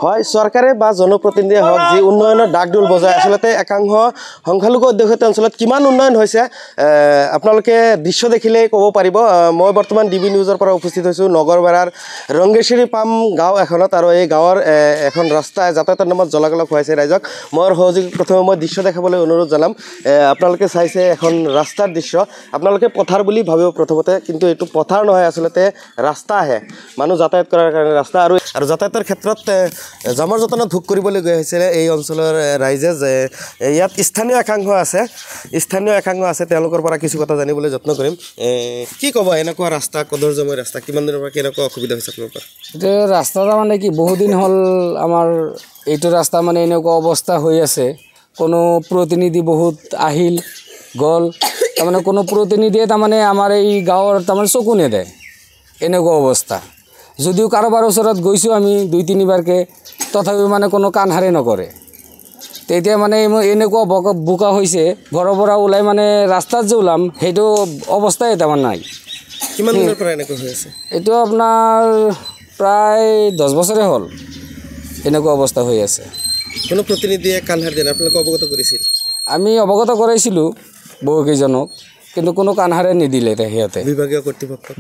হয় চৰকাৰে বা জনপ্ৰতিনিধিয়ে হওক যি উন্নয়নৰ ডাকডোল বজায় আচলতে একাংশ সংখ্যালঘু অধ্যুষিত অঞ্চলত কিমান উন্নয়ন হৈছে আপোনালোকে দৃশ্য দেখিলেই ক'ব পাৰিব। মই বৰ্তমান ডিবি নিউজৰ পৰা উপস্থিত হৈছোঁ নগৰবেৰাৰ ৰংগেশ্বৰী পাম গাঁও এখনত আৰু এই গাঁৱৰ এখন ৰাস্তা যাতায়াতৰ নামত জলাকলক খুৱাইছে ৰাইজক। মোৰ সহযোগী প্ৰথমে মই দৃশ্য দেখাবলৈ অনুৰোধ জনাম। আপোনালোকে চাইছে এখন ৰাস্তাৰ দৃশ্য। আপোনালোকে পথাৰ বুলি ভাবিব প্ৰথমতে, কিন্তু এইটো পথাৰ নহয়, আচলতে ৰাস্তা আহে মানুহ যাতায়াত কৰাৰ কাৰণে ৰাস্তা। আৰু যাতায়াতৰ ক্ষেত্ৰত জামৰ যতনত ভোগ কৰিবলৈ গৈ হৈছিলে এই অঞ্চলৰ ৰাইজে যে ইয়াত স্থানীয় একাংশ আছে তেওঁলোকৰ পৰা কিছু কথা জানিবলৈ যত্ন কৰিম। কি ক'ব এনেকুৱা ৰাস্তা কদৰ্যময় ৰাস্তা কিমান দিনৰ পৰা কেনেকুৱা অসুবিধা হৈছে আপোনালোকৰ? এতিয়া ৰাস্তাটা মানে কি বহুদিন হ'ল আমাৰ এইটো ৰাস্তা মানে এনেকুৱা অৱস্থা হৈ আছে। কোনো প্ৰতিনিধি বহুত আহিল গ'ল, তাৰমানে কোনো প্ৰতিনিধিয়ে তাৰমানে আমাৰ এই গাঁৱৰ তাৰমানে চকু নেদে এনেকুৱা অৱস্থা। যদিও কাৰোবাৰ ওচৰত গৈছোঁ আমি 2-3বাৰকৈ, তথাপিও মানে কোনো কাণ সাৰে নকৰে। তেতিয়া মানে এনেকুৱা বোকা হৈছে, ঘৰৰ পৰা ওলাই মানে ৰাস্তাত যে ওলাম সেইটো অৱস্থাই তাৰমানে নাই। কিমান দিনৰ পৰা এনেকুৱা হৈ আছে? এইটো আপোনাৰ প্ৰায় 10 বছৰে হ'ল এনেকুৱা অৱস্থা হৈ আছে। কোনো প্ৰতিনিধিয়ে কাণ সাৰ দিয়া নাই? আপোনালোকে অৱগত কৰিছিল? আমি অৱগত কৰাইছিলোঁ বহুকেইজনক, কিন্তু কোনো কাণ সাৰে নিদিলে সিহঁতে।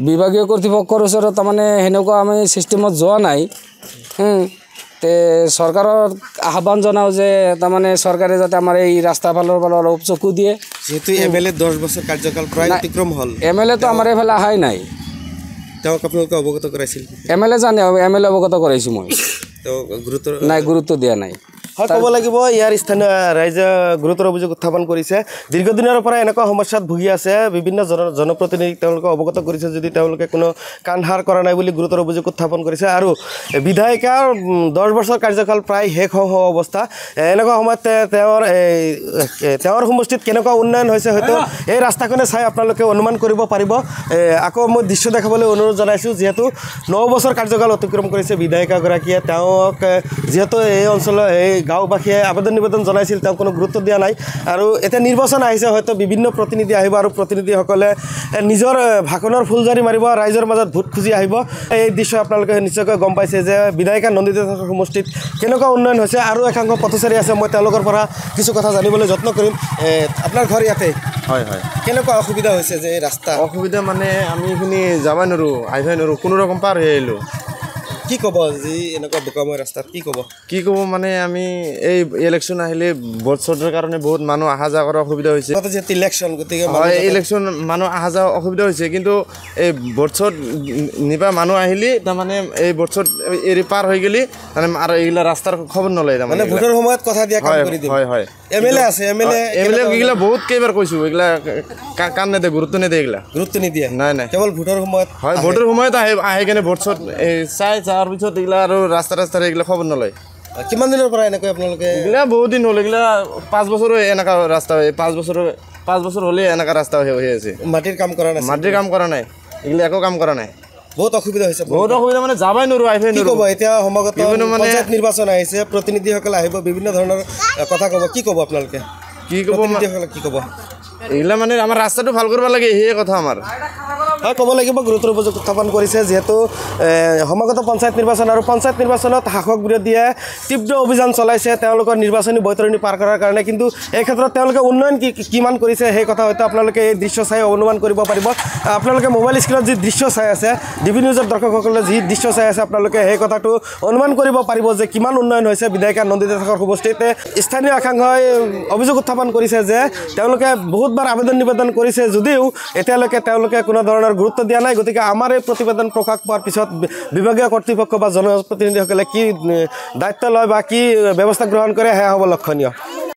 বিভাগীয় কৰ্তৃপক্ষৰ ওচৰত তাৰমানে সেনেকুৱা আমি ছিষ্টেমত যোৱা নাই। চৰকাৰৰ আহ্বান জনাওঁ যে তাৰমানে চৰকাৰে যাতে আমাৰ এই ৰাস্তা ফালৰ পৰা অলপ চকু দিয়ে। যিহেতু MLA 10 বছৰ কাৰ্যকাল প্ৰায় অতিক্ৰম হ'ল, MLA তো আমাৰ এইফালে অহাই নাই। তেওঁক আপোনালোকে অৱগত কৰাইছিল? MLA জানে, MLA অৱগত কৰাইছোঁ মই। গুৰুত্ব দিয়া নাই। হয়, ক'ব লাগিব ইয়াৰ স্থানীয় ৰাইজে গুৰুতৰ অভিযোগ উত্থাপন কৰিছে। দীৰ্ঘদিনৰ পৰা এনেকুৱা সমস্যাত ভুগি আছে। বিভিন্ন জনপ্ৰতিনিধিক তেওঁলোকে অৱগত কৰিছে যদি তেওঁলোকে কোনো কাণসাৰ কৰা নাই বুলি গুৰুতৰ অভিযোগ উত্থাপন কৰিছে। আৰু বিধায়িকাৰ 10 বছৰ কাৰ্যকাল প্ৰায় শেষ হওঁ অৱস্থা। এনেকুৱা সময়ত তেওঁৰ সমষ্টিত কেনেকুৱা উন্নয়ন হৈছে হয়তো এই ৰাস্তাখনে চাই আপোনালোকে অনুমান কৰিব পাৰিব। আকৌ মই দৃশ্য দেখাবলৈ অনুৰোধ জনাইছোঁ। যিহেতু 9 বছৰ কাৰ্যকাল অতিক্ৰম কৰিছে বিধায়িকাগৰাকীয়ে, তেওঁক যিহেতু এই অঞ্চলৰ গাঁওবাসীয়ে আবেদন নিবেদন জনাইছিল, তেওঁ কোনো গুৰুত্ব দিয়া নাই। আৰু এতিয়া নিৰ্বাচন আহিছে, হয়তো বিভিন্ন প্ৰতিনিধি আহিব আৰু প্ৰতিনিধিসকলে নিজৰ ভাষণৰ ফুলজাৰি মাৰিব, ৰাইজৰ মাজত ভোট খুজি আহিব। এই দৃশ্য আপোনালোকে নিশ্চয়কৈ গম পাইছে যে বিধায়িকা নন্দিতা সমষ্টিত কেনেকুৱা উন্নয়ন হৈছে। আৰু একাংশ পথচাৰী আছে, মই তেওঁলোকৰ পৰা কিছু কথা জানিবলৈ যত্ন কৰিম। আপোনাৰ ঘৰ ইয়াতে? হয়। কেনেকুৱা অসুবিধা হৈছে যে ৰাস্তা? অসুবিধা মানে আমি এইখিনি যাবই নোৱাৰোঁ, আহিবই নোৱাৰোঁ, কোনো ৰকম পাৰ হৈ আহিলোঁ। কি ক'ব যি এনেকুৱা বোকাময় ৰাস্তাত? কি ক'ব মানে আমি এই ইলেকশ্যন আহিলে ভোট চোটৰ কাৰণে বহুত মানুহ অহা যোৱা কৰাৰ অসুবিধা হৈছে। ইলেকশ্যন গতিকে ইলেকশ্যন মানুহ অহা যোৱা অসুবিধা হৈছে, কিন্তু এই ভোট চোট নিবা মানুহ আহিলে তাৰমানে এই ভোট চোট এৰি পাৰ হৈ গ'লে মানে আৰু এইগিলা ৰাস্তাৰ খবৰ নলয়। তাৰমানে ভোটৰ সময়ত কথা দিয়া কাম কৰি দিয়ে। হয়। MLA আছে, MLA এইগিলা বহুত কেইবাৰ কৈছোঁ, এইগিলা কাণ নেদে, গুৰুত্ব নেদে, এইগিলা গুৰুত্ব নিদিয়ে। নাই কেৱল ভোটৰ সময়ত। হয়, ভোটৰ সময়ত আহি কেনে ভোট চোট চাই যোৱাৰ পিছত এইগিলা আৰু ৰাস্তাৰ এইগিলা খবৰ নলয়। কিমান দিনৰ পৰা এনেকৈ আপোনালোকে? এইগিলা বহুত দিন হ'ল, এইগিলা 5 বছৰো এনেকুৱা ৰাস্তা হয়। 5 বছৰ হ'লে এনেকুৱা ৰাস্তা হৈ আছে। মাটিৰ কাম কৰা নাই, এইগিলা একো কাম কৰা নাই। বহুত অসুবিধা হৈছে, মানে যাবই নোৱাৰোঁ, আহিবই নোৱাৰোঁ। এতিয়া সমাগত পঞ্চায়ত নিৰ্বাচন আহিছে, প্ৰতিনিধিসকলে আহিব, বিভিন্ন ধৰণৰ কথা ক'ব। কি ক'ব আপোনালোকে? কি ক'ব? এইগিলা মানে আমাৰ ৰাস্তাটো ভাল কৰিব লাগে, সেয়ে কথা আমাৰ। হয়, ক'ব লাগিব গুৰুতৰ অভিযোগ উত্থাপন কৰিছে। যিহেতু সমাগত পঞ্চায়ত নিৰ্বাচন আৰু পঞ্চায়ত নিৰ্বাচনত শাসক বিৰোধীয়ে তীব্ৰ অভিযান চলাইছে তেওঁলোকৰ নিৰ্বাচনী বৈতৰণি পাৰ কৰাৰ কাৰণে, কিন্তু এই ক্ষেত্ৰত তেওঁলোকে উন্নয়ন কিমান কৰিছে সেই কথা হয়তো আপোনালোকে এই দৃশ্য চাই অনুমান কৰিব পাৰিব। আপোনালোকে মোবাইল স্ক্ৰীণত যি দৃশ্য চাই আছে, ডিবি নিউজৰ দৰ্শকসকলে যি দৃশ্য চাই আছে, আপোনালোকে সেই কথাটো অনুমান কৰিব পাৰিব যে কিমান উন্নয়ন হৈছে বিধায়িকা নন্দিতা সমষ্টিত। স্থানীয় একাংশই অভিযোগ উত্থাপন কৰিছে যে তেওঁলোকে বহুতবাৰ আবেদন নিবেদন কৰিছে যদিও এতিয়ালৈকে তেওঁলোকে কোনো ধৰণৰ গুৰুত্ব দিয়া নাই। গতিকে আমাৰ এই প্ৰতিবেদন প্ৰকাশ পোৱাৰ পিছত বিভাগীয় কৰ্তৃপক্ষ বা জনপ্ৰতিনিধিসকলে কি দায়িত্ব লয় বা কি ব্যৱস্থা গ্ৰহণ কৰে সেয়া হ'ব লক্ষণীয়।